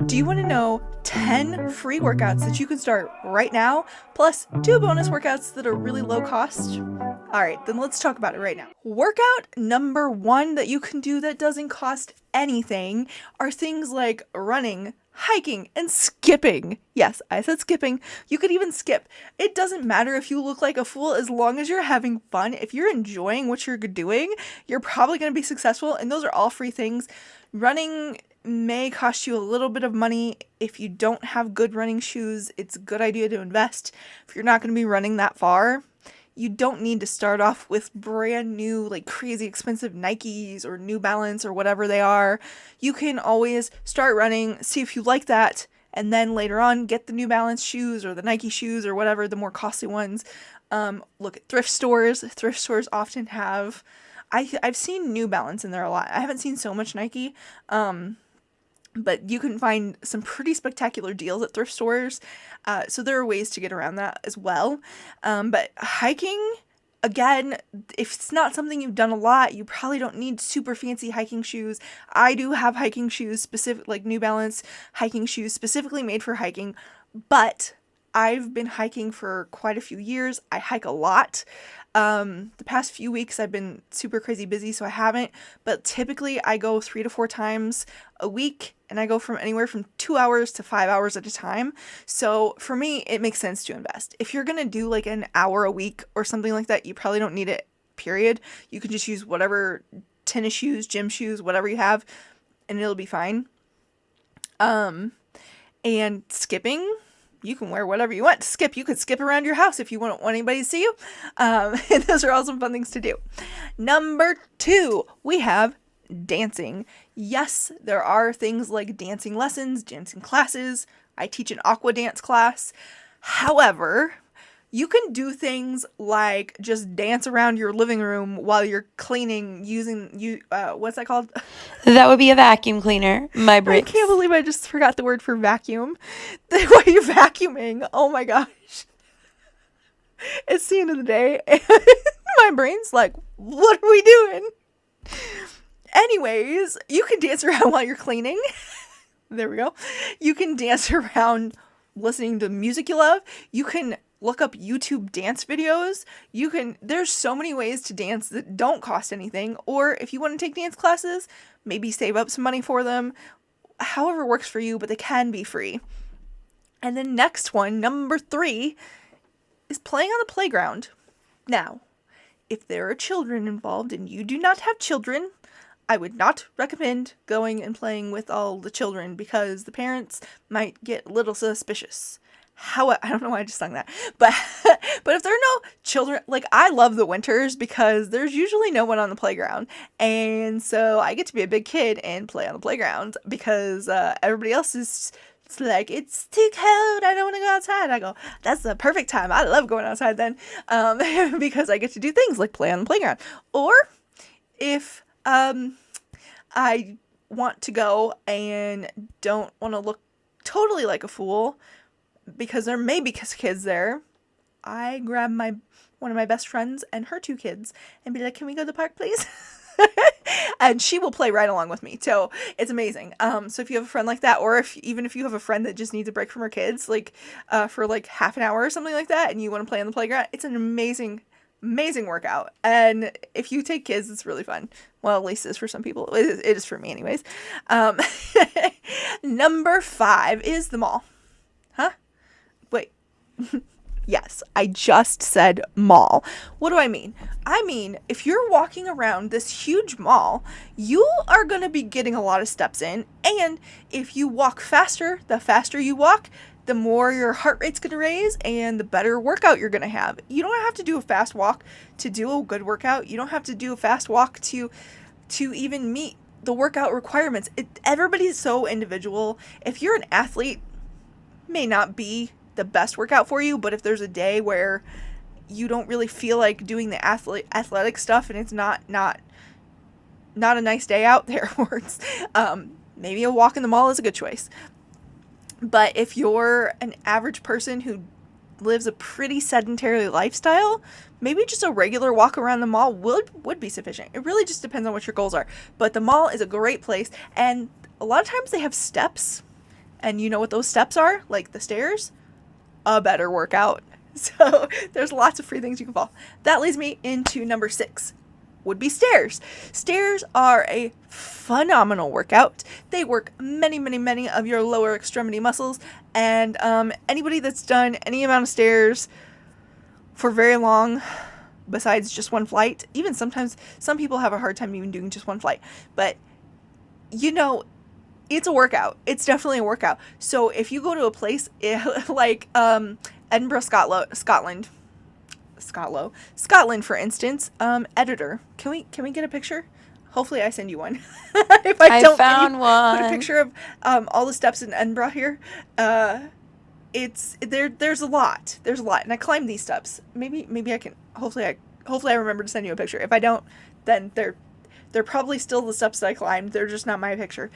Do you want to know 10 free workouts that you can start right now, plus 2 bonus workouts that are really low cost? Alright, then let's talk about it right now. Workout number 1 that you can do that doesn't cost anything are things like running, hiking, and skipping. Yes, I said skipping. You could even skip. It doesn't matter if you look like a fool as long as you're having fun. If you're enjoying what you're doing, you're probably going to be successful, and those are all free things. Running may cost you a little bit of money. If you don't have good running shoes, it's a good idea to invest. If you're not going to be running that far, you don't need to start off with brand new, like crazy expensive Nikes or New Balance or whatever they are. You can always start running, see if you like that, and then later on get the New Balance shoes or the Nike shoes or whatever, the more costly ones. Look at thrift stores. Thrift stores often have, I've seen New Balance in there a lot. I haven't seen so much Nike. But you can find some pretty spectacular deals at thrift stores. So there are ways to get around that as well. But hiking, again, if it's not something you've done a lot, you probably don't need super fancy hiking shoes. I do have hiking shoes, like New Balance hiking shoes specifically made for hiking. But I've been hiking for quite a few years. I hike a lot. The past few weeks I've been super crazy busy, so I haven't, but typically I go 3 to 4 times a week, and I go from anywhere from 2 hours to 5 hours at a time. So for me, it makes sense to invest. If you're going to do like an hour a week or something like that, you probably don't need it, period. You can just use whatever tennis shoes, gym shoes, whatever you have, and it'll be fine. And skipping, you can wear whatever you want to skip. You could skip around your house if you don't want anybody to see you. And those are all some fun things to do. Number 2, we have dancing. Yes, there are things like dancing lessons, dancing classes. I teach an aqua dance class. However, you can do things like just dance around your living room while you're cleaning using, what's that called? That would be a vacuum cleaner. My I Brix. can't believe I just forgot the word for vacuum. While you're vacuuming, oh my gosh. It's the end of the day, and my brain's like, what are we doing? Anyways, you can dance around while you're cleaning. There we go. You can dance around listening to music you love. You can look up YouTube dance videos. There's so many ways to dance that don't cost anything. Or if you want to take dance classes, maybe save up some money for them. However works for you, but they can be free. And then next one, number 3, is playing on the playground. Now, if there are children involved and you do not have children, I would not recommend going and playing with all the children because the parents might get a little suspicious. I don't know why I just sung that, but if there are no children, like I love the winters because there's usually no one on the playground, and so I get to be a big kid and play on the playground because everybody else is like, it's too cold, I don't want to go outside. I go, that's the perfect time. I love going outside then, because I get to do things like play on the playground. Or if I want to go and don't want to look totally like a fool, because there may be kids there, I grab one of my best friends and her 2 kids and be like, can we go to the park, please? And she will play right along with me. So it's amazing. So if you have a friend like that, or even if you have a friend that just needs a break from her kids, like for like half an hour or something like that, and you want to play on the playground, it's an amazing workout. And if you take kids, it's really fun. Well, at least it's for some people. It is for me anyways. Number 5 is the mall. Huh? Wait. Yes, I just said mall. What do I mean? I mean, if you're walking around this huge mall, you are going to be getting a lot of steps in. And if you walk faster, the faster you walk, the more your heart rate's going to raise and the better workout you're going to have. You don't have to do a fast walk to do a good workout. You don't have to do a fast walk to even meet the workout requirements. Everybody's so individual. If you're an athlete, may not be the best workout for you, but if there's a day where you don't really feel like doing the athletic stuff and it's not a nice day out there, maybe a walk in the mall is a good choice. But if you're an average person who lives a pretty sedentary lifestyle, maybe just a regular walk around the mall would be sufficient. It really just depends on what your goals are. But the mall is a great place, and a lot of times they have steps and you know what those steps are, like the stairs, a better workout. So there's lots of free things you can follow. That leads me into number 6, would be stairs. Stairs are a phenomenal workout. They work many of your lower extremity muscles, and anybody that's done any amount of stairs for very long, besides just one flight, even sometimes some people have a hard time even doing just one flight, but you know, it's a workout. It's definitely a workout. So if you go to a place like Edinburgh, Scotland, for instance, editor, can we get a picture? Hopefully I send you one. If I don't, found one. Put a picture of all the steps in Edinburgh here. It's there's a lot, and I climbed these steps. Maybe I can, hopefully I remember to send you a picture. If I don't, then they're probably still the steps that I climbed. They're just not my picture.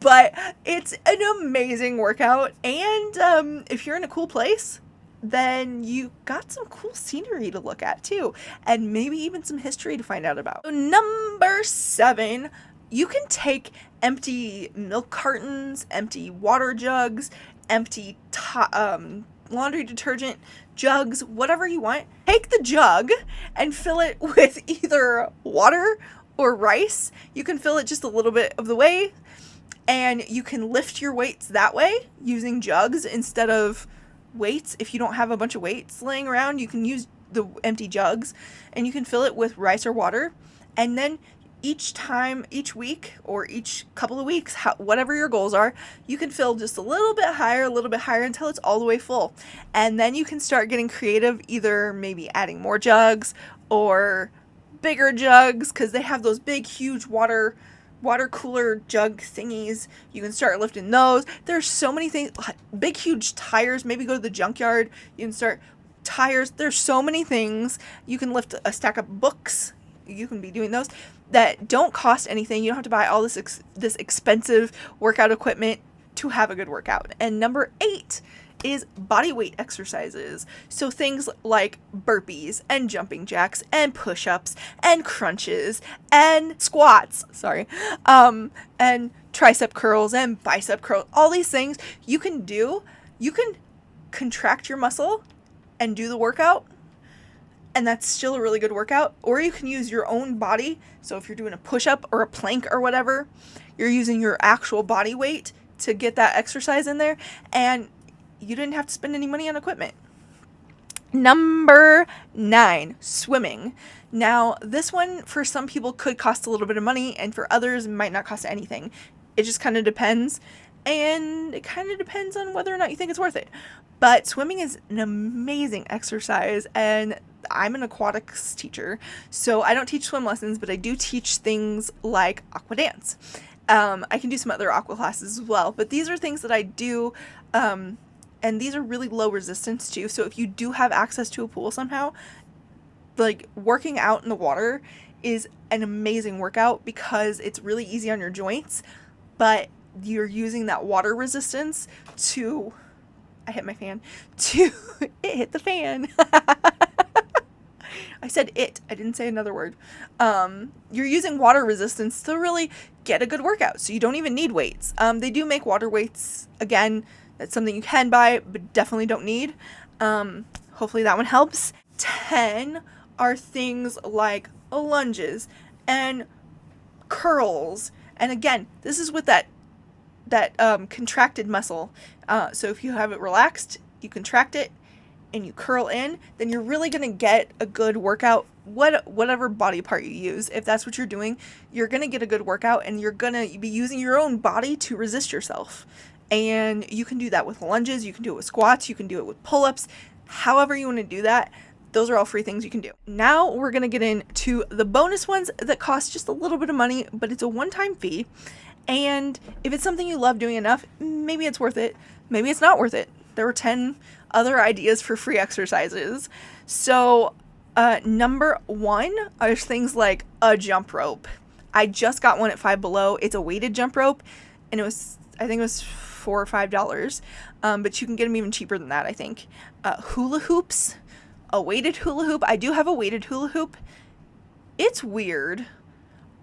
But it's an amazing workout, and if you're in a cool place, then you got some cool scenery to look at too, and maybe even some history to find out about. So number 7, you can take empty milk cartons, empty water jugs, empty laundry detergent jugs, whatever you want. Take the jug and fill it with either water or rice. You can fill it just a little bit of the way, and you can lift your weights that way using jugs instead of weights. If you don't have a bunch of weights laying around, you can use the empty jugs, and you can fill it with rice or water, and then each week or each couple of weeks, whatever your goals are, you can fill just a little bit higher until it's all the way full. And then you can start getting creative, either maybe adding more jugs or bigger jugs, because they have those big huge water cooler jug thingies. You can start lifting those. There's so many things. Big huge tires, maybe go to the junkyard. You can start tires. There's so many things. You can lift a stack of books. You can be doing those that don't cost anything. You don't have to buy all this expensive workout equipment to have a good workout. And number 8 is body weight exercises. So things like burpees and jumping jacks and push-ups and crunches and squats, and tricep curls and bicep curls. All these things you can do. You can contract your muscle and do the workout, and that's still a really good workout. Or you can use your own body. So if you're doing a push-up or a plank or whatever, you're using your actual body weight to get that exercise in there, and you didn't have to spend any money on equipment. Number 9, swimming. Now, this one for some people could cost a little bit of money, and for others might not cost anything. It just kind of depends, and it kind of depends on whether or not you think it's worth it. But swimming is an amazing exercise, and I'm an aquatics teacher, so I don't teach swim lessons, but I do teach things like aqua dance. I can do some other aqua classes as well, but these are things that I do, and these are really low resistance too. So if you do have access to a pool somehow, like working out in the water is an amazing workout because it's really easy on your joints, but you're using that water resistance to, I hit my fan, to, it hit the fan. I said it, I didn't say another word. You're using water resistance to really get a good workout, so you don't even need weights. They do make water weights, again, that's something you can buy, but definitely don't need. Hopefully that one helps. 10 are things like lunges and curls. And again, this is with that contracted muscle. So if you have it relaxed, you contract it and you curl in, then you're really going to get a good workout, whatever body part you use. If that's what you're doing, you're going to get a good workout, and you're going to be using your own body to resist yourself. And you can do that with lunges, you can do it with squats, you can do it with pull-ups, however you want to do that. Those are all free things you can do. Now we're going to get into the bonus ones that cost just a little bit of money, but it's a one-time fee. And if it's something you love doing enough, maybe it's worth it. Maybe it's not worth it. There were 10 other ideas for free exercises. So number 1 are things like a jump rope. I just got one at Five Below. It's a weighted jump rope, and I think it was $4 or $5, but you can get them even cheaper than that, I think. Hula hoops, a weighted hula hoop. I do have a weighted hula hoop. It's weird.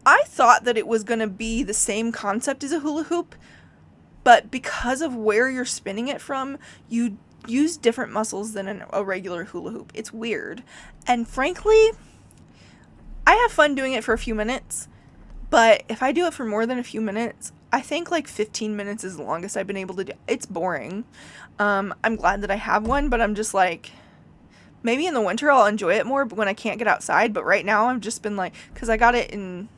I thought that it was going to be the same concept as a hula hoop, but because of where you're spinning it from, you use different muscles than a regular hula hoop. It's weird. And frankly, I have fun doing it for a few minutes, but if I do it for more than a few minutes, I think like 15 minutes is the longest I've been able to do. It's boring. I'm glad that I have one, but I'm just like, maybe in the winter I'll enjoy it more when I can't get outside. But right now I've just been like, because I got it in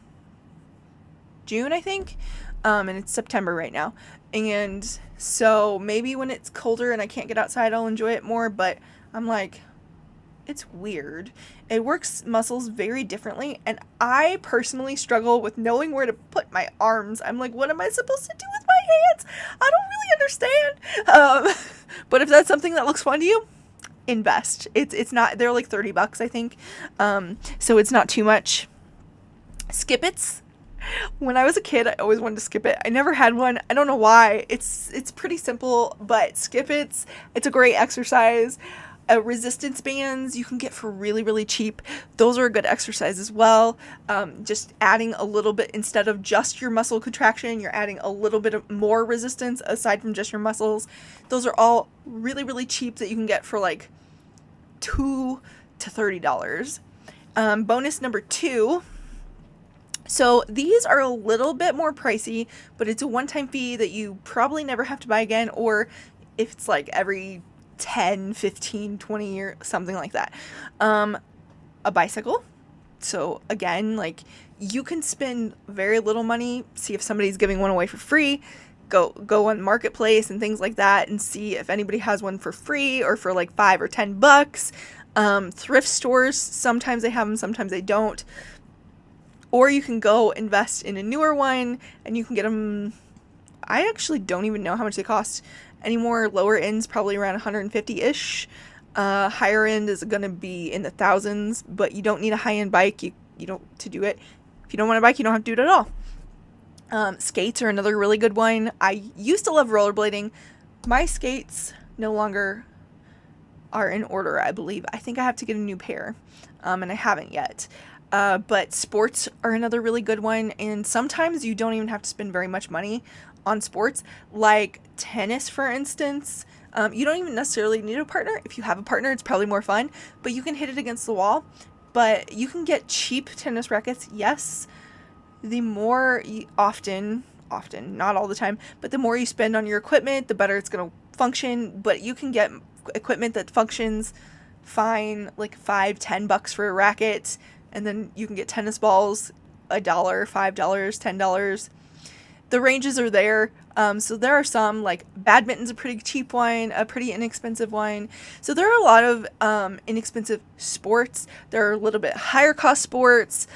June, I think, and it's September right now. And so maybe when it's colder and I can't get outside, I'll enjoy it more. But I'm like, it's weird. It works muscles very differently, and I personally struggle with knowing where to put my arms. I'm like, what am I supposed to do with my hands? I don't really understand. But if that's something that looks fun to you, invest. It's not, they're like $30, I think. So it's not too much. Skip-its. When I was a kid, I always wanted to skip it. I never had one. I don't know why. It's pretty simple, but skip-its, it's a great exercise. Resistance bands you can get for really, really cheap. Those are a good exercise as well. Just adding a little bit, instead of just your muscle contraction, you're adding a little bit of more resistance aside from just your muscles. Those are all really, really cheap that you can get for like $2 to $30. Bonus number 2. So these are a little bit more pricey, but it's a one-time fee that you probably never have to buy again, or if it's like every 10, 15, 20 years, something like that. A bicycle. So again, like, you can spend very little money, see if somebody's giving one away for free, go on Marketplace and things like that and see if anybody has one for free or for like $5 or $10. Thrift stores, sometimes they have them, sometimes they don't. Or you can go invest in a newer one and you can get them. I actually don't even know how much they cost anymore. Lower end's probably around 150-ish. Higher end is going to be in the thousands, but you don't need a high-end bike you don't to do it. If you don't want a bike, you don't have to do it at all. Skates are another really good one. I used to love rollerblading. My skates no longer are in order, I believe. I think I have to get a new pair, and I haven't yet. But sports are another really good one, and sometimes you don't even have to spend very much money on sports, like tennis, for instance. You don't even necessarily need a partner. If you have a partner, it's probably more fun, but you can hit it against the wall. But you can get cheap tennis rackets. Yes, the more you, often, not all the time, but the more you spend on your equipment, the better it's going to function. But you can get equipment that functions fine, like $5, $10 for a racket, and then you can get tennis balls, $1, $5, $10. The ranges are there. So there are some, like badminton's a pretty cheap one, a pretty inexpensive one. So there are a lot of inexpensive sports. There are a little bit higher cost sports.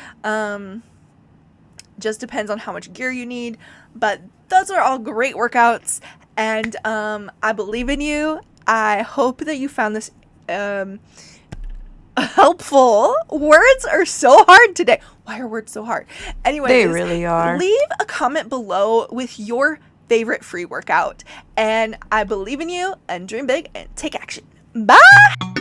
Just depends on how much gear you need. But those are all great workouts. And I believe in you. I hope that you found this helpful. Words are so hard today. Why are words so hard? Anyway, They really are. Leave a comment below with your favorite free workout. And I believe in you, and dream big and take action. Bye!